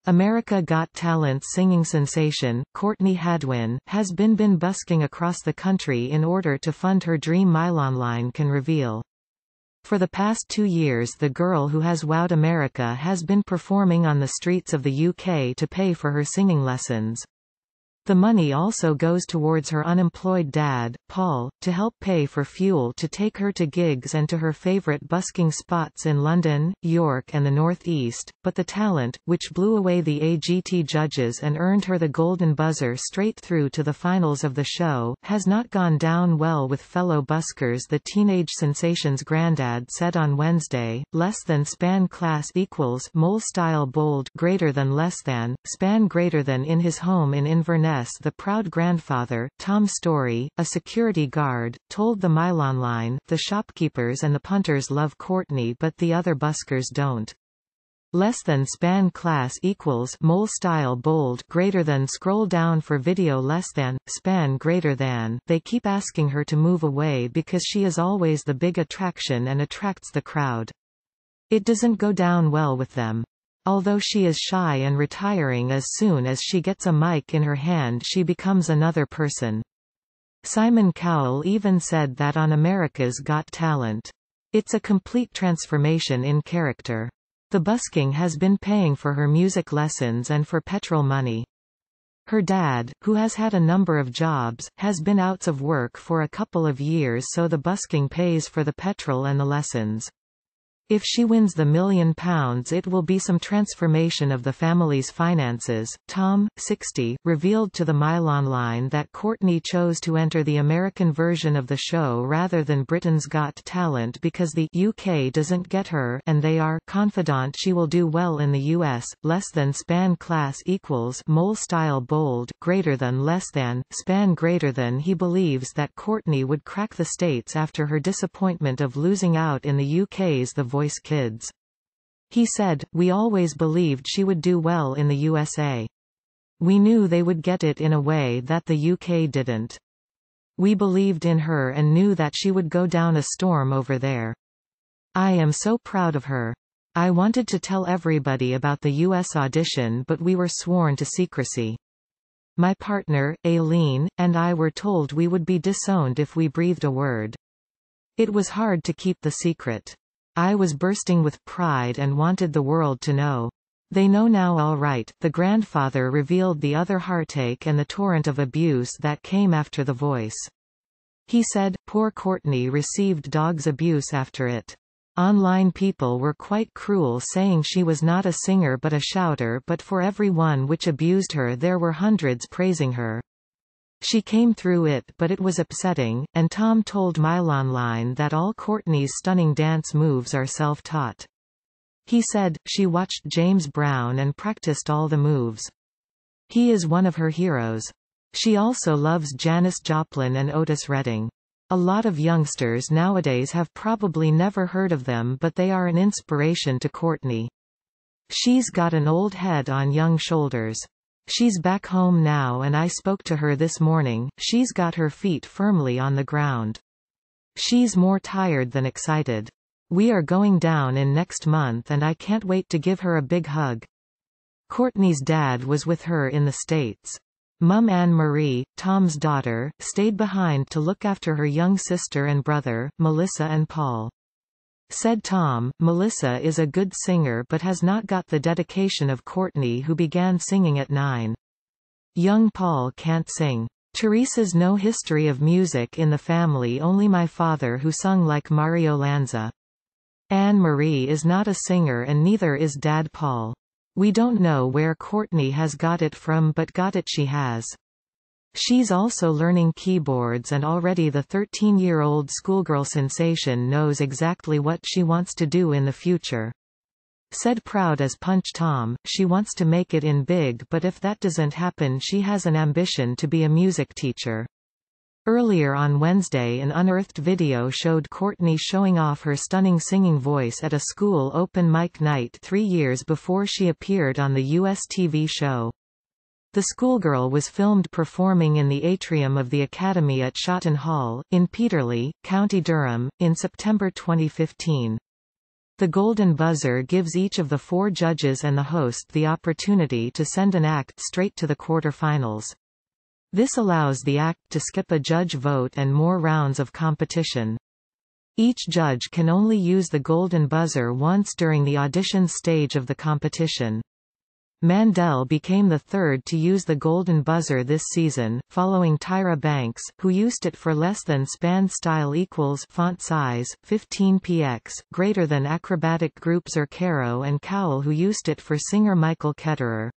America Got Talent singing sensation, Courtney Hadwin, has been busking across the country in order to fund her dream Online can reveal. For the past 2 years the girl who has wowed America has been performing on the streets of the UK to pay for her singing lessons. The money also goes towards her unemployed dad, Paul, to help pay for fuel to take her to gigs and to her favourite busking spots in London, York and the North East, but the talent, which blew away the AGT judges and earned her the golden buzzer straight through to the finals of the show, has not gone down well with fellow buskers. The teenage sensation's granddad said on Wednesday, less than span class equals mole style bold greater than less than, span greater than. In his home in Inverness, the proud grandfather, Tom Story, a security guard, told the Online, the shopkeepers and the punters love Courtney but the other buskers don't. Less than span class equals mole style bold greater than. Scroll down for video. Less than span greater than. They keep asking her to move away because she is always the big attraction and attracts the crowd. It doesn't go down well with them. Although she is shy and retiring, as soon as she gets a mic in her hand she becomes another person. Simon Cowell even said that on America's Got Talent. It's a complete transformation in character. The busking has been paying for her music lessons and for petrol money. Her dad, who has had a number of jobs, has been out of work for a couple of years, so the busking pays for the petrol and the lessons. If she wins the £1 million, it will be some transformation of the family's finances. Tom, 60, revealed to the Online that Courtney chose to enter the American version of the show rather than Britain's Got Talent because the UK doesn't get her, and they are confident she will do well in the US. Less than span class equals mole style bold greater than less than span greater than. He believes that Courtney would crack the States after her disappointment of losing out in the UK's The Voice Kids. He said, "We always believed she would do well in the USA. We knew they would get it in a way that the UK didn't. We believed in her and knew that she would go down a storm over there. I am so proud of her. I wanted to tell everybody about the US audition but we were sworn to secrecy. My partner, Aileen, and I were told we would be disowned if we breathed a word. It was hard to keep the secret. I was bursting with pride and wanted the world to know. They know now all right." The grandfather revealed the other heartache and the torrent of abuse that came after The Voice. He said, "Poor Courtney received dog's abuse after it. Online people were quite cruel, saying she was not a singer but a shouter, but for every one which abused her there were hundreds praising her. She came through it, but it was upsetting." And Tom told Online that all Courtney's stunning dance moves are self-taught. He said, "She watched James Brown and practiced all the moves. He is one of her heroes. She also loves Janis Joplin and Otis Redding. A lot of youngsters nowadays have probably never heard of them, but they are an inspiration to Courtney. She's got an old head on young shoulders. She's back home now and I spoke to her this morning. She's got her feet firmly on the ground. She's more tired than excited. We are going down in next month and I can't wait to give her a big hug." Courtney's dad was with her in the States. Mum Anne Marie, Tom's daughter, stayed behind to look after her young sister and brother, Melissa and Paul. Said Tom, "Melissa is a good singer but has not got the dedication of Courtney, who began singing at 9. Young Paul can't sing. Teresa's no history of music in the family, only my father who sung like Mario Lanza. Anne Marie is not a singer and neither is Dad Paul. We don't know where Courtney has got it from, but got it she has. She's also learning keyboards and already the 13-year-old schoolgirl sensation knows exactly what she wants to do in the future." Said proud as punch Tom, "She wants to make it in big, but if that doesn't happen she has an ambition to be a music teacher." Earlier on Wednesday an unearthed video showed Courtney showing off her stunning singing voice at a school open mic night 3 years before she appeared on the US TV show. The schoolgirl was filmed performing in the atrium of the Academy at Shotton Hall, in Peterlee, County Durham, in September 2015. The golden buzzer gives each of the 4 judges and the host the opportunity to send an act straight to the quarter-finals. This allows the act to skip a judge vote and more rounds of competition. Each judge can only use the golden buzzer once during the audition stage of the competition. Mandel became the third to use the golden buzzer this season, following Tyra Banks, who used it for less than span style equals font size, 15 px, greater than acrobatic group Zercaro, and Cowell, who used it for singer Michael Ketterer.